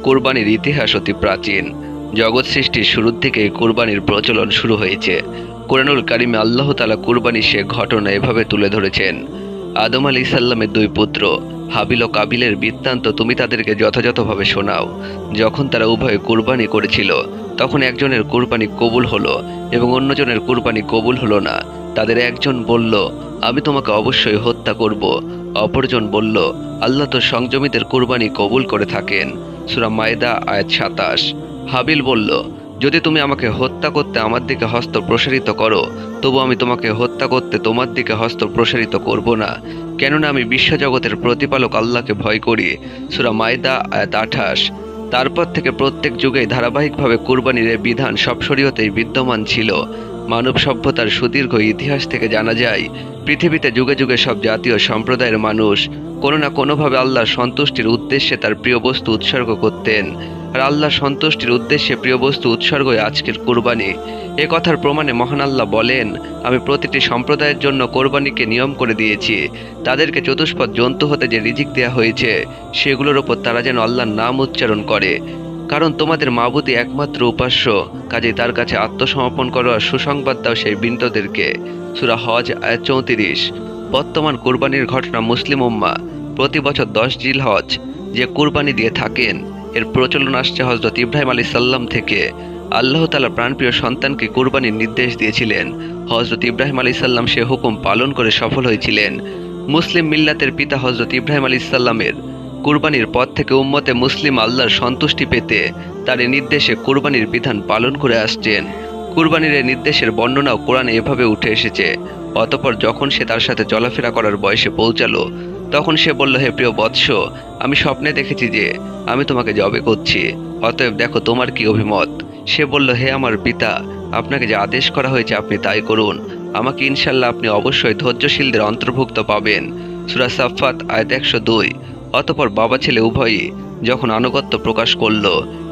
কোরবানির ইতিহাস অতি প্রাচীন। জগৎ সৃষ্টির শুরুর থেকে কোরবানির প্রচলন শুরু হয়েছে। কোরআনুল কারিমে আল্লাহ তাআলা কোরবানির সে ঘটনা এভাবে তুলে ধরেছেন। আদম আলাইহিস সালামের দুই পুত্র হাবিল ও কাবিলের বৃত্তান্ত তুমি তাদেরকে যথাযথভাবে শোনাও। যখন তারা উভয়ে কোরবানি করেছিল, তখন একজনের কোরবানি কবুল হলো এবং অন্যজনের কোরবানি কবুল হলো না। তাদের একজন বলল, আমি তোমাকে অবশ্যই হত্যা করব। অপরজন বলল, আল্লাহ তো সংযমীদের কোরবানি কবুল করে থাকেন। সূরা মায়দা আয়াত ২৭। হাবিল বলল, যদি তুমি আমাকে হত্যা করতে আমার দিকে হস্ত প্রসারিত করো, তবু আমি তোমাকে হত্যা করতে তোমার দিকে হস্ত প্রসারিত করব না, কেননা আমি বিশ্বজগতের প্রতিপালক আল্লাহকে ভয় করি। সূরা মায়দা আয়াত ২৮। তারপর থেকে প্রত্যেক যুগেই ধারাবাহিকভাবে কুরবানির এ বিধান সব শরীয়তেই বিদ্যমান ছিল। মানব সভ্যতার সুদীর্ঘ ইতিহাস থেকে জানা যায়, পৃথিবীতে যুগে যুগে সব জাতীয় সম্প্রদায়ের মানুষ কোনো না কোনোভাবে আল্লাহর সন্তুষ্টির উদ্দেশ্যে তার প্রিয় বস্তু উৎসর্গ করতেন। আর আল্লাহর সন্তুষ্টির উদ্দেশ্যে প্রিয় বস্তু উৎসর্গই আজকের কুরবানি। এ কথার প্রমাণে মহান আল্লাহ বলেন, আমি প্রতিটি সম্প্রদায়ের জন্য কোরবানিকে নিয়ম করে দিয়েছি। তাদেরকে চতুষ্পদ জন্তু হতে যে রিজিক দেয়া হয়েছে, সেগুলোর ওপর তারা যেন আল্লাহর নাম উচ্চারণ করে। কারণ তোমাদের মাবুদই একমাত্র উপাস্য, কাজেই তার কাছে আত্মসমর্পণ করার সুসংবাদ দাও সেই বিন্দুদেরকে। সূরা হজ আয়াত ৩৪। বর্তমান কুরবানির ঘটনা মুসলিম উম্মাহ প্রতি বছর ১০ জিলহজ যে কুরবানি দিয়ে থাকেন, এর প্রচলন আসছে হযরত ইব্রাহিম আলাইহিস সালাম থেকে। আল্লাহ তাআলা প্রাণপ্রিয় সন্তানকে কুরবানির নির্দেশ দিয়েছিলেন। হযরত ইব্রাহিম আলাইহিস সালাম সে হুকুম পালন করে সফল হয়েছিলেন। মুসলিম মিল্লাতের পিতা হযরত ইব্রাহিম আলাইহিস সালামের কুরবানির পর থেকে উম্মতে মুসলিম আল্লাহর সন্তুষ্টি পেতে তার এই নির্দেশে কুরবানির বিধান পালন করে আসছেন। কুরবানির এই নির্দেশের বর্ণনাও কোরআনে এভাবে উঠে এসেছে। অতঃপর যখন সে তার সাথে চলাফেরা করার বয়সে পৌঁছালো, তখন সে বলল, হে প্রিয় বৎস, আমি স্বপ্নে দেখেছি যে আমি তোমাকে জবে করছি, অতএব দেখো তোমার কি অভিমত। সে বলল, হে আমার পিতা, আপনাকে যে আদেশ করা হয়েছে আপনি তাই করুন। আমাকে ইনশাল্লাহ আপনি অবশ্যই ধৈর্যশীলদের অন্তর্ভুক্ত পাবেন। সূরা সাফফাত আয়াত ১০২। অতঃপর বাবা ছেলে উভয়ই যখন আনুগত্য প্রকাশ করল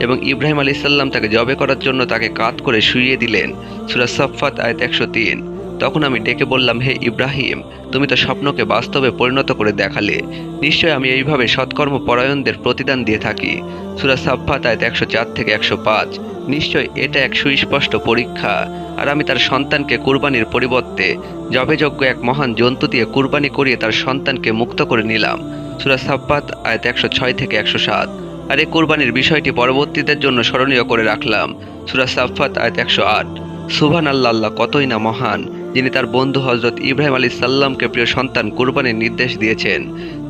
এবং ইব্রাহিম আলাইহিস সালাম তাকে জবে করার জন্য তাকে কাত করে শুইয়ে দিলেন, সূরা সাফফাত আয়াত ১০৩। তখন আমি ডেকে বললাম, হে ইব্রাহিম, তুমি তো স্বপ্নকে বাস্তবে পরিণত করে দেখালে। নিশ্চয় আমি এইভাবে সৎকর্ম পরায়ণদের প্রতিদান দিয়ে থাকি। সূরা সাফফাত আয়াত ১০৪ থেকে ১০৫। নিশ্চয় এটা এক সুস্পষ্ট পরীক্ষা। আর আমি তার সন্তানকে কুরবানির পরিবর্তে যবেযজ্ঞ এক মহান জন্তু দিয়ে কুরবানি করিয়ে তার সন্তানকে মুক্ত করে নিলাম। সূরা সাফফাত আয়াত ১০৬ থেকে ১০৭। আর এই কুরবানির বিষয়টি পরবর্তীদের জন্য স্মরণীয় করে রাখলাম। সূরা সাফফাত আয়াত ১০৮। সুবহানাল্লাহ, আল্লাহ কতই না মহান, যিনি তার বন্ধু হযরত ইব্রাহিম আলাইহিস সালামকে প্রিয় সন্তান কুরবানির নির্দেশ দিয়েছেন।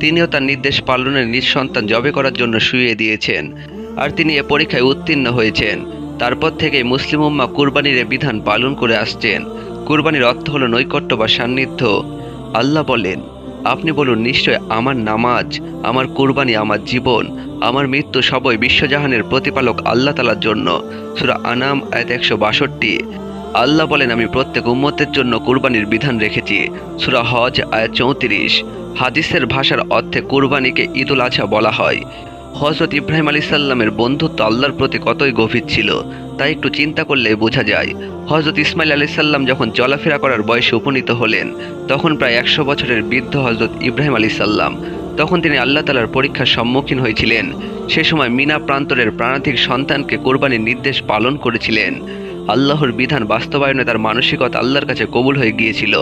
তিনিও তার নির্দেশ পালনে নিজ সন্তান জবে করার জন্য শুইয়ে দিয়েছেন, আর তিনি এ পরীক্ষায় উত্তীর্ণ হয়েছেন। তারপর থেকেই মুসলিম উম্মাহ কুরবানির এ বিধান পালন করে আসছেন। কুরবানির অর্থ হলো নৈকট্য বা সান্নিধ্য। আল্লাহ বলেন, আপনি বলুন, নিশ্চয় আমার নামাজ, আমার কুরবানি, আমার জীবন, আমার মৃত্যু সবই বিশ্বজাহানের প্রতিপালক আল্লাহ তাআলার জন্য। সূরা আনাম আয়াত ১৬২। আল্লাহ বলেন, আমি প্রত্যেক উম্মতের জন্য কুরবানির বিধান রেখেছি। সূরা হজ আয়াত ৩৪। হাদিসের ভাষার অর্থে কুরবানিকে ঈদুল আজহা বলা হয়। হযরত ইব্রাহিম আলাইহিস সালামের বন্ধুত্ব আল্লাহর প্রতি কতই গভীর ছিল, তাই একটু চিন্তা করলে বোঝা যায়। হযরত ইসমাইল আলাইহিস সালাম যখন চলাফেরা করার বয়সে উপনীত হলেন, তখন প্রায় ১০০ বছরের বৃদ্ধ হযরত ইব্রাহিম আলাইহিস সালাম। তখন তিনি আল্লাহ তাআলার পরীক্ষার সম্মুখীন হয়েছিলেন। সে সময় মিনা প্রান্তরের প্রাণাধিক সন্তানকে কোরবানির নির্দেশ পালন করেছিলেন। আল্লাহর বিধান বাস্তবায়নে তার মানসিকতা আল্লাহর কাছে কবুল হয়ে গিয়েছিল,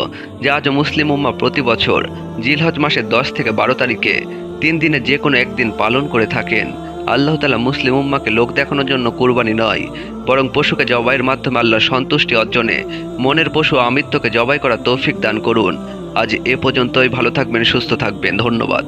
যা আজও মুসলিম উম্মাহ প্রতি বছর জিলহজ মাসের ১০ থেকে ১২ তারিখে ৩ দিনে যে কোনো একদিন পালন করে থাকেন। আল্লাহ তাআলা মুসলিম উম্মাহকে লোক দেখানোর জন্য কুরবানি নয়, বরং পশুকে জবাইয়ের মাধ্যমে আল্লাহর সন্তুষ্টি অর্জনে মনের পশু আমৃত্যকে জবাই করার তৌফিক দান করুন। আজ এ পর্যন্তই। ভালো থাকবেন, সুস্থ থাকবেন। ধন্যবাদ।